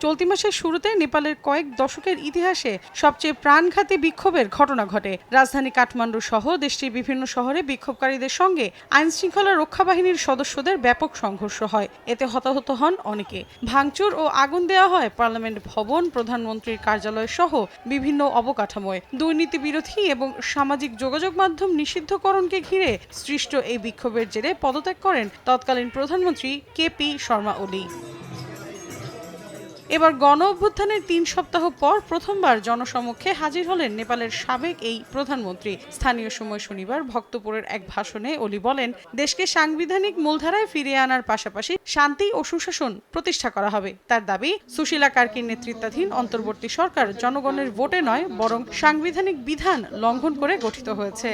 চলতি মাসের শুরুতে নেপালের কয়েক দশকের ইতিহাসে সবচেয়ে প্রাণঘাতী বিক্ষোভের ঘটনা ঘটে। রাজধানী কাঠমান্ডু সহ দেশটির বিভিন্ন শহরে বিক্ষোভকারীদের সঙ্গে আইনশৃঙ্খলা রক্ষা বাহিনীর সদস্যদের ব্যাপক সংঘর্ষ হয়। এতে হতাহত হন অনেকে। ভাঙচুর ও আগুন দেওয়া হয় পার্লামেন্ট ভবন, প্রধানমন্ত্রীর কার্যালয় সহ বিভিন্ন অবকাঠামোয়। দুর্নীতি বিরোধী এবং সামাজিক যোগাযোগ মাধ্যম নিষিদ্ধকরণকে ঘিরে সৃষ্ট এই বিক্ষোভের জেরে পদত্যাগ করেন তৎকালীন প্রধানমন্ত্রী কেপি শর্মা ওলি। এবার গণ অভ্যুত্থানের ৩ সপ্তাহ পর প্রথমবার জনসমক্ষে হাজির হলেন নেপালের সাবেক এই প্রধানমন্ত্রী। স্থানীয় সময় শনিবার ভক্তপুরের এক ভাষণে ওলি বলেন, দেশকে সাংবিধানিক মূলধারায় ফিরিয়ে আনার পাশাপাশি শান্তি ও সুশাসন প্রতিষ্ঠা করা হবে। তার দাবি, সুশীলা কার্কির নেতৃত্বাধীন অন্তর্বর্তী সরকার জনগণের ভোটে নয় বরং সাংবিধানিক বিধান লঙ্ঘন করে গঠিত হয়েছে।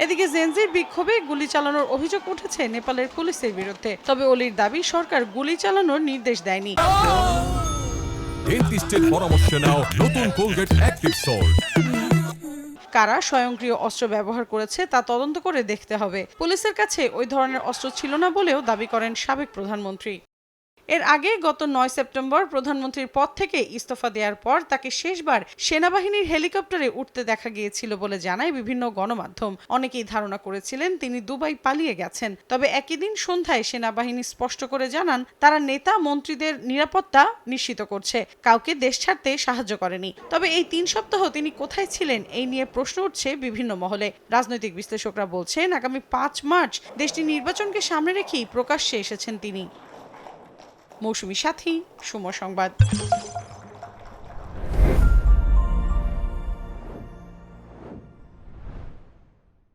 এদিকে জেনজির বিক্ষোভে গুলি চালানোর অভিযোগ উঠেছে নেপালের পুলিশের বিরুদ্ধে। তবে ওলির দাবি, সরকার গুলি চালানোর নির্দেশ দেয়নি। ডেন্টিস্টের পরামর্শ নাও নতুন কোলগেট অ্যাক্টিভ সল্ট। কারা স্বয়ংক্রিয় অস্ত্র ব্যবহার করেছে তা তদন্ত করে দেখতে হবে। পুলিশের কাছে ওই ধরনের অস্ত্র ছিল না বলেও দাবি করেন সাবেক প্রধানমন্ত্রী। এর আগে গত ৯ সেপ্টেম্বর প্রধানমন্ত্রীর পদ থেকে ইস্তফা দেওয়ার পর তাকে শেষবার সেনাবাহিনীর হেলিকপ্টারে উঠতে দেখা গিয়েছিল বলে জানায় বিভিন্ন গণমাধ্যম। অনেকেই ধারণা করেছিলেন তিনি দুবাই পালিয়ে গেছেন। তবে একই দিন সন্ধ্যায় সেনাবাহিনী স্পষ্ট করে জানান, তারা নেতা মন্ত্রীদের নিরাপত্তা নিশ্চিত করছে, কাউকে দেশ ছাড়তে সাহায্য করেনি। তবে এই ৩ সপ্তাহ তিনি কোথায় ছিলেন এই নিয়ে প্রশ্ন উঠছে বিভিন্ন মহলে। রাজনৈতিক বিশ্লেষকরা বলছেন, আগামী ৫ মার্চ দেশটির নির্বাচনকে সামনে রেখেই প্রকাশ্যে এসেছেন তিনি। মৌসুমী সাথী, সময় সংবাদ।